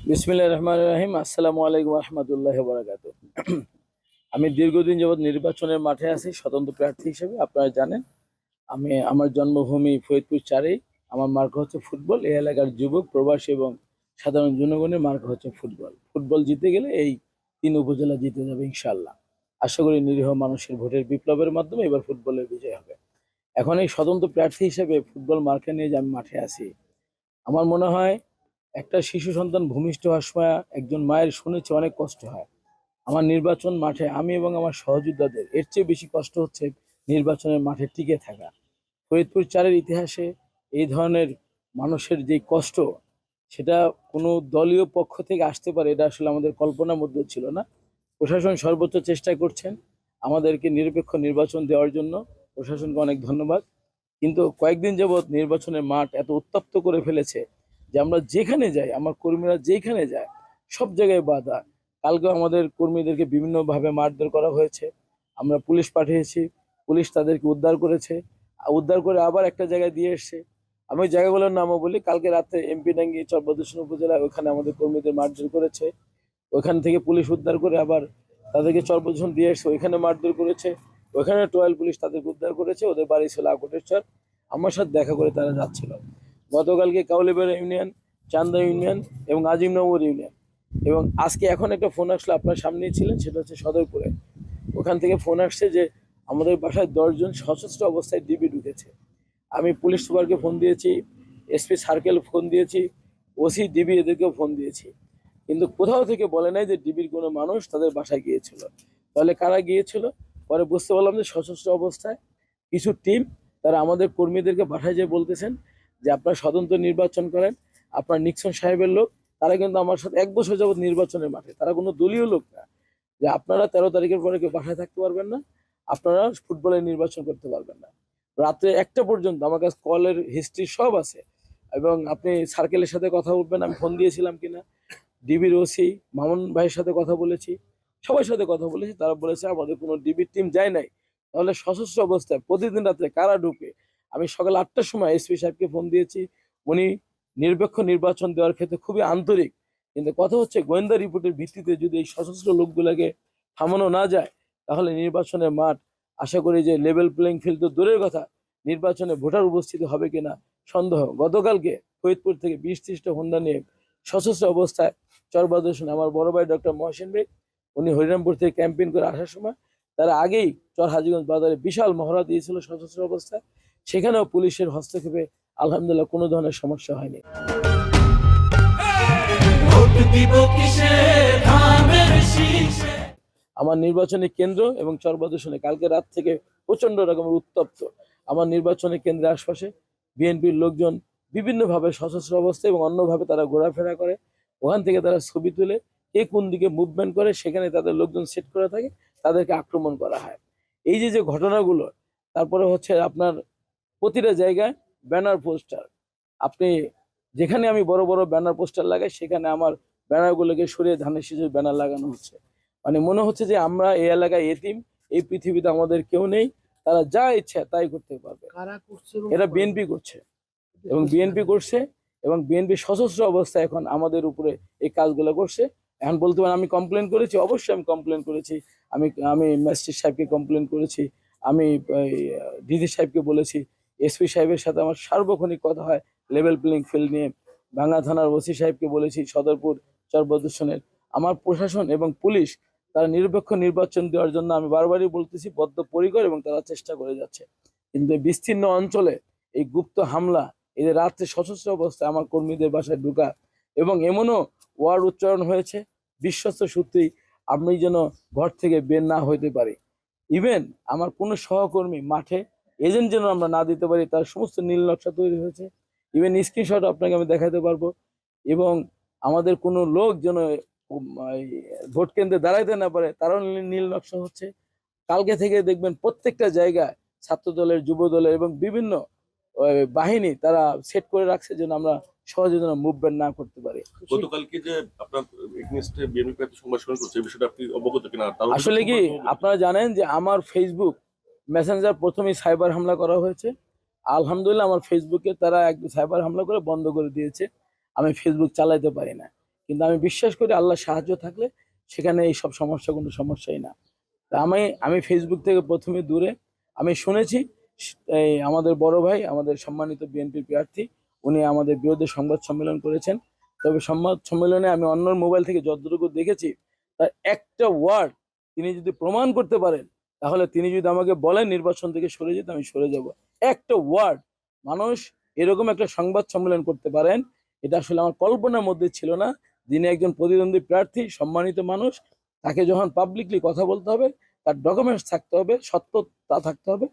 বিসমিল্লাহির রহমানির রহিম। আসসালামু আলাইকুম রহমতুল্লাহি ওয়া বারাকাতুহু। আমি দীর্ঘদিন যাবৎ নির্বাচনের মাঠে আছি স্বতন্ত্র প্রার্থী হিসেবে। আপনারা জানেন আমার জন্মভূমি ফরিদপুর ৪-এ। আমার মার্কা হচ্ছে ফুটবল। এই এলাকার যুবক, প্রবাসী এবং সাধারণ জনগণের মার্কা হচ্ছে ফুটবল। ফুটবল জিতে গেলে এই ৩ উপজেলা জিতে যাবে ইনশাআল্লাহ। আশা করি নিরীহ মানুষের ভোটের বিপ্লবের মাধ্যমে এবার ফুটবলের বিজয় হবে। এখন এই স্বতন্ত্র প্রার্থী হিসেবে ফুটবল মার্কা নিয়ে যে আমি মাঠে আছি, আমার মনে হয় একটা শিশু সন্তান ভূমিষ্ঠ হওয়ার সময় একজন মায়ের শুনেছি অনেক কষ্ট হয়। আমার নির্বাচন মাঠে আমি এবং আমার সহযোদ্ধাদের এর চেয়ে বেশি কষ্ট হচ্ছে নির্বাচনের মাঠে টিকে থাকা। ফরিদপুর ৪-এর ইতিহাসে এই ধরনের মানুষের যে কষ্ট, সেটা কোনো দলীয় পক্ষ থেকে আসতে পারে এটা আসলে আমাদের কল্পনার মধ্যে ছিল না। প্রশাসন সর্বোচ্চ চেষ্টা করছেন আমাদেরকে নিরপেক্ষ নির্বাচন দেওয়ার জন্য। প্রশাসনকে অনেক ধন্যবাদ। কিন্তু কয়েকদিন যাবৎ নির্বাচনের মাঠ এত উত্তপ্ত করে ফেলেছে যে আমরা যেখানে যাই, আমার কর্মীরা যেখানে যায়, সব জায়গায় বাধা। কালকে আমাদের কর্মীদেরকে বিভিন্নভাবে মারধর করা হয়েছে। আমরা পুলিশ পাঠিয়েছি, পুলিশ তাদেরকে উদ্ধার করেছে, উদ্ধার করে আবার একটা জায়গায় দিয়ে এসছে। আমি ওই জায়গাগুলোর নামও বলি। কালকে রাতে এমপি ডাঙ্গি চরবদ্রেশ্বর উপজেলায় ওখানে আমাদের কর্মীদের মারধর করেছে। ওইখান থেকে পুলিশ উদ্ধার করে আবার তাদেরকে চরবদ্রেশ্বর দিয়ে এসছে, ওইখানে মারধর করেছে। ওইখানে ট্রয়াল পুলিশ তাদেরকে উদ্ধার করেছে। ওদের বাড়ি ছিল আকটেশ্বর। আমার সাথে দেখা করে তারা যাচ্ছিল। গতকালকে কাউলিবেড়া ইউনিয়ন, চান্দা ইউনিয়ন এবং আজিমনগর ইউনিয়ন, এবং আজকে এখন একটা ফোন আসলো, আপনার সামনেই ছিলেন, সেটা হচ্ছে সদরপুরে। ওখান থেকে ফোন আসছে যে আমাদের বাসায় ১০ জন সশস্ত্র অবস্থায় ডিবি ঢুকেছে। আমি পুলিশ সুপারকে ফোন দিয়েছি, এসপি সার্কেল ফোন দিয়েছি, ওসি ডিবি এদেরকেও ফোন দিয়েছি, কিন্তু কোথাও থেকে বলে নাই যে ডিবির কোনো মানুষ তাদের বাসায় গিয়েছিল। তাহলে কারা গিয়েছিল? পরে বুঝতে পারলাম যে সশস্ত্র অবস্থায় কিছু টিম, তারা আমাদের কর্মীদেরকে বাসায় যেয়ে বলতেছেন যে আপনারা স্বতন্ত্র নির্বাচন করেন, আপনার নিক্সন সাহেবের লোক। তারা কিন্তু আমার সাথে ১ বছর যাবৎ নির্বাচনের মাঠে, তারা কোনো দলীয় লোক না। যে আপনারা ১৩ তারিখের পরে কেউ বাসায় থাকতে পারবেন না, আপনারা ফুটবলের নির্বাচন করতে পারবেন না। রাত্রে ১টা পর্যন্ত আমার কাছে কলের হিস্ট্রি সব আছে, এবং আপনি সার্কেলের সাথে কথা বলবেন আমি ফোন দিয়েছিলাম কিনা। ডিবির ওসি মামুন ভাইয়ের সাথে কথা বলেছি, সবার সাথে কথা বলেছি। তারা বলেছে আমাদের কোনো ডিবির টিম যায় নাই। তাহলে সশস্ত্র অবস্থায় প্রতিদিন রাত্রে কারা ঢুকে? আমি সকাল ৮টার সময় এসপি সাহেবকে ফোন দিয়েছি। উনি নিরপেক্ষ নির্বাচন দেওয়ার ক্ষেত্রে খুবই আন্তরিক। কিন্তু কথা হচ্ছে গোয়েন্দা রিপোর্টের ভিত্তিতে যদি এই সশস্ত্র লোকগুলোকে থামানো না যায়, তাহলে নির্বাচনের মাঠ, আশা করি যে লেভেল প্লেইং ফিল্ড তো দূরের কথা, নির্বাচনে ভোটার উপস্থিতি হবে কিনা সন্দেহ। গতকালকে ফরিদপুর থেকে ২০-৩০টা হোন্ডা নিয়ে সশস্ত্র অবস্থায় চরবাদর্শন আমার বড় ভাই ডক্টর মহসিন ভাই, উনি হরিরামপুর থেকে ক্যাম্পেইন করে আসার সময় তারা আগেই চর হাজীগঞ্জ বাজারে বিশাল মহড়া দিয়েছিল সশস্ত্র অবস্থায়। সেখানেও পুলিশের হস্তক্ষেপে আলহামদুলিল্লাহ কোনো ধরনের সমস্যা হয়নি। আমার নির্বাচনী কেন্দ্র এবং চরবাদর্শনে কালকে রাত থেকে প্রচন্ড রকমের উত্তপ্ত। আমার নির্বাচনী কেন্দ্রের আশপাশে বিএনপির লোকজন বিভিন্নভাবে সশস্ত্র অবস্থায় এবং অন্যভাবে তারা ঘোরাফেরা করে। ওখান থেকে তারা ছবি তুলে কে কোন দিকে মুভমেন্ট করে সেখানে তাদের লোকজন সেট করে থাকে, তাদেরকে আক্রমণ করা হয়। এই যে যে ঘটনাগুলো, তারপরে হচ্ছে আপনার প্রতিটা জায়গায় ব্যানার পোস্টার। আপনি যেখানে আমি বড় বড় ব্যানার পোস্টার লাগাই, সেখানে আমার ব্যানারগুলোকে সরিয়ে ধানের শীষের ব্যানার লাগানো হচ্ছে। মানে মনে হচ্ছে যে আমরা এই এলাকায় এতিম, এই পৃথিবীতে আমাদের কেউ নেই, তারা যা ইচ্ছা তাই করতে পারবে। এটা বিএনপি করছে, এবং বিএনপি করছে, এবং বিএনপি সশস্ত্র অবস্থায় এখন আমাদের উপরে এই কাজগুলো করছে। এখন বলতে পারেন আমি কমপ্লেন করেছি, অবশ্যই আমি কমপ্লেন করেছি। আমি আমি ম্যাজিস্ট্রেট সাহেবকে কমপ্লেন করেছি, আমি ডিসি সাহেবকে বলেছি, এসপি সাহেবের সাথে আমার সার্বক্ষণিক কথা হয় লেভেল প্লেইং ফিল্ড নিয়ে। ভাঙ্গা থানার ওসি সাহেবকে বলেছি, সদরপুর চরবদ্রেশ্বরের আমার প্রশাসন এবং পুলিশ, তারা নিরপেক্ষ নির্বাচন দেওয়ার জন্য আমি বারবারই বলতেছি বদ্ধপরিকর, এবং তারা চেষ্টা করে যাচ্ছে। কিন্তু এই বিস্তীর্ণ অঞ্চলে এই গুপ্ত হামলা, এই যে রাত্রে সশস্ত্র অবস্থায় আমার কর্মীদের বাসায় ঢোকা, এবং এমনও ওয়ার্ড উচ্চারণ হয়েছে বিশ্বস্ত সূত্রেই আমি যেন ঘর থেকে বের না হইতে পারি। ইভেন আমার কোনো সহকর্মী মাঠে এজেন্ট যেন আমরা না দিতে পারি, তার সমস্ত নীল নকশা তৈরি হয়েছে। ইভেন স্ক্রিনশট আপনাকে আমি দেখাতে পারবো। এবং আমাদের কোনো লোক যেন এই ভোট কেন্দ্রে দাঁড়াইতে না পারে, তারও নীল নকশা হচ্ছে। কালকে থেকে দেখবেন প্রত্যেকটা জায়গায় ছাত্র দলের, যুব দলের এবং বিভিন্ন বাহিনী তারা সেট করে রাখছে যেন আমরা সহজে যেন মুভমেন্ট না করতে পারি। গতকালকে যে আপনার এগেইনস্টে বিএনপি প্রার্থী সংবাদ সম্মেলন করছে, এই বিষয়টা আপনি অবগত কিনা? আসলে কি আপনারা জানেন যে আমার ফেসবুক মেসেঞ্জার প্রথমেই সাইবার হামলা করা হয়েছে। আলহামদুলিল্লাহ আমার ফেসবুকে তারা এক সাইবার হামলা করে বন্ধ করে দিয়েছে। আমি ফেসবুক চালাইতে পারি না। কিন্তু আমি বিশ্বাস করি আল্লাহ সাহায্য থাকলে সেখানে এই সব সমস্যা কোনো সমস্যাই না। তা আমি ফেসবুক থেকে প্রথমে দূরে। আমি শুনেছি এই আমাদের বড় ভাই, আমাদের সম্মানিত বিএনপি প্রার্থী, উনি আমাদের বিরুদ্ধে সংবাদ সম্মেলন করেছেন। তবে সংবাদ সম্মেলনে আমি অন্য মোবাইল থেকে যতটুকু দেখেছি, তার একটা ওয়ার্ড তিনি যদি প্রমাণ করতে পারেন, তাহলে তিনি যদি আমাকে বলেন নির্বাচন থেকে সরে যেতে, আমি সরে যাব। একটা ওয়ার্ড মানুষ এরকম একটা সংবাদ সম্মেলন করতে পারেন, এটা আসলে আমার কল্পনার মধ্যে ছিল না। যিনি একজন প্রতিদ্বন্দ্বী প্রার্থী, সম্মানিত মানুষ, তাকে যখন পাবলিকলি কথা বলতে হবে, তার ডকুমেন্টস থাকতে হবে, সত্যতা থাকতে হবে,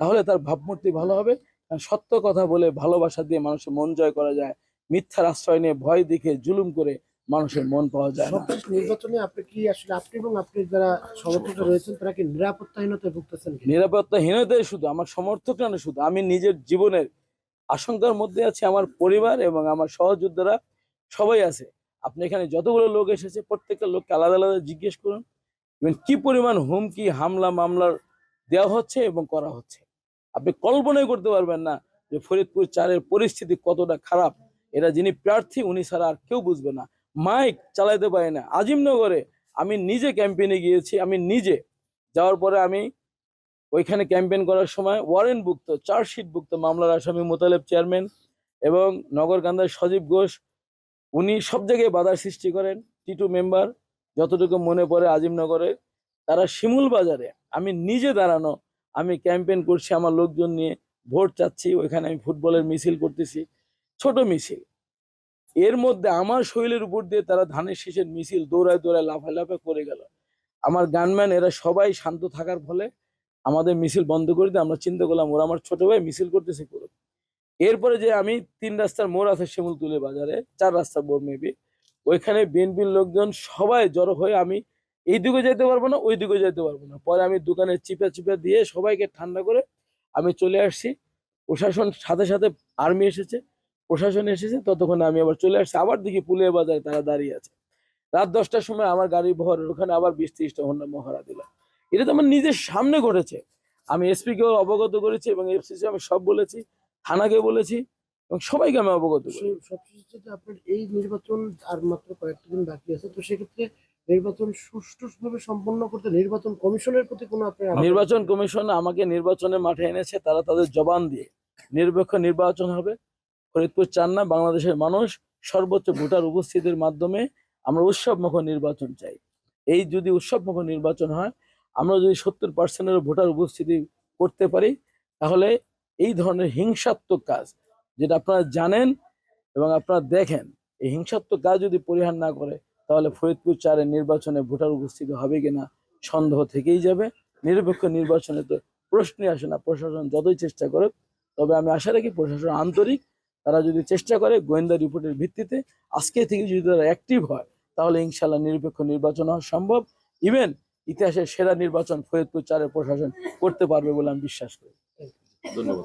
তাহলে তার ভাবমূর্তি ভালো হবে। কারণ সত্য কথা বলে ভালোবাসা দিয়ে মানুষের মন জয় করা যায়, মিথ্যার আশ্রয় নিয়ে ভয় দেখে জুলুম করে মানুষের মন পাওয়া যায় না। সবশেষ নির্বাচনে আপনি কি আসলে আপনি এবং আপনি যারা সমর্থক রয়েছেন তারা কি নিরাপত্তাহীনতায় ভুগতেছেন কি? নিরাপত্তাহীনতায় শুধু আমার সমর্থকরা না, শুধু আমি নিজের জীবনের আশঙ্কার মধ্যে আছি। আমার পরিবার এবং আমার সহযোদ্ধারা সবাই আছে। আপনি এখানে যতগুলো লোক এসেছে, প্রত্যেকটা লোককে আলাদা আলাদা জিজ্ঞেস করুন এবং কি পরিমাণ হুমকি, হামলা, মামলার দেওয়া হচ্ছে এবং করা হচ্ছে। আপনি কল্পনাই করতে পারবেন না যে ফরিদপুর 4-এর পরিস্থিতি কতটা খারাপ। এরা যিনি প্রার্থী, উনি ছাড়া আর কেউ বুঝবে না। মাইক চালাইতে পারে না। আজিমনগরে আমি নিজে ক্যাম্পেইনে গিয়েছি। আমি নিজে যাওয়ার পরে আমি ওইখানে ক্যাম্পেইন করার সময় ওয়ারেন্টভুক্ত, চার্জশিটভুক্ত মামলার আসামি মোতালেব চেয়ারম্যান এবং নগরকান্দার সজীব ঘোষ, উনি সব জায়গায় বাধার সৃষ্টি করেন। টিটু মেম্বার, যতটুকু মনে পড়ে আজিমনগরে, তারা শিমুল বাজারে আমি নিজে দাঁড়ানো, আমি ক্যাম্পেইন করছি আমার লোকজন নিয়ে, ভোট চাচ্ছি। ওইখানে আমি ফুটবলের মিছিল করতেছি, ছোট মিছিল। এর মধ্যে আমার শরীরের উপর দিয়ে তারা ধানের শীষের মিছিল দৌড়ায় দৌড়ায় লাফায় লাফায় করে গেল। আমার গানম্যান এরা সবাই শান্ত থাকার ফলে আমাদের মিছিল বন্ধ করে দিয়ে আমরা চিন্তা করলাম ওরা আমার ছোট ভাই মিছিল করতেছে করুক। এরপরে যে আমি 3 রাস্তার মোড় আছে শিমুলতুলি বাজারে, 4 রাস্তার মোড় মেবি, ওইখানে বিএনপির লোকজন সবাই জড়ো হয়ে আমি এই দিকে যেতে পারবো না, ওই দিকে যেতে পারবো না। পরে আমি দোকানে চিপা চিপা দিয়ে সবাইকে ঠান্ডা করে আমি চলে আসছি। প্রশাসন সাথে সাথে, আর্মি এসেছে, প্রশাসন এসেছে, ততক্ষণে আমি আবার চলে আসছি। আবার দেখি পুলিয়া বাজারে তারা দাঁড়িয়ে আছে। রাত 10টার সময় আমার গাড়ি বহরের ওখানে আবার 20-30টা হন্ডা মহড়া দিলাম। এটা তো আমার নিজের সামনে ঘটেছে। আমি এসপিকেও অবগত করেছি এবং এফসিসি আমি সব বলেছি, থানাকে বলেছি এবং সবাইকে আমি অবগত করি। সবশেষ যদি আপনার এই নির্বাচন আর মাত্র কয়েকটা দিন বাকি আছে, তো সেক্ষেত্রে নির্বাচন সুষ্ঠুভাবে সম্পন্ন করতে নির্বাচন কমিশনের প্রতি কোনো আপনার নির্বাচন কমিশন আমাকে নির্বাচনের মাঠে এনেছে, তারা তাদের জবান দিয়ে নিরপেক্ষ নির্বাচন হবে। ফরিদপুর 4 না, বাংলাদেশের মানুষ সর্বোচ্চ ভোটার উপস্থিতির মাধ্যমে আমরা উৎসবমুখর নির্বাচন চাই। এই যদি উৎসবমুখর নির্বাচন হয়, আমরা যদি 70% ভোটার উপস্থিতি করতে পারি, তাহলে এই ধরনের হিংসাত্মক কাজ, যেটা আপনারা জানেন এবং আপনারা দেখেন, এই হিংসাত্মক কাজ যদি পরিহার না করে, তাহলে ফরিদপুর 4-এর নির্বাচনে ভোটার উপস্থিতি হবে কিনা সন্দেহ থেকেই যাবে। নিরপেক্ষ নির্বাচনে তো প্রশ্নই আসে না, প্রশাসন যতই চেষ্টা করে। তবে আমি আশা রাখি প্রশাসন আন্তরিক, তারা যদি চেষ্টা করে গোয়েন্দা রিপোর্টের ভিত্তিতে আজকে থেকে যদি তারা অ্যাক্টিভ হয়, তাহলে ইনশাল্লাহ নিরপেক্ষ নির্বাচন হওয়া সম্ভব। ইভেন ইতিহাসের সেরা নির্বাচন ফরিদপুর 4-এর প্রশাসন করতে পারবে বলে আমি বিশ্বাস করি। ধন্যবাদ।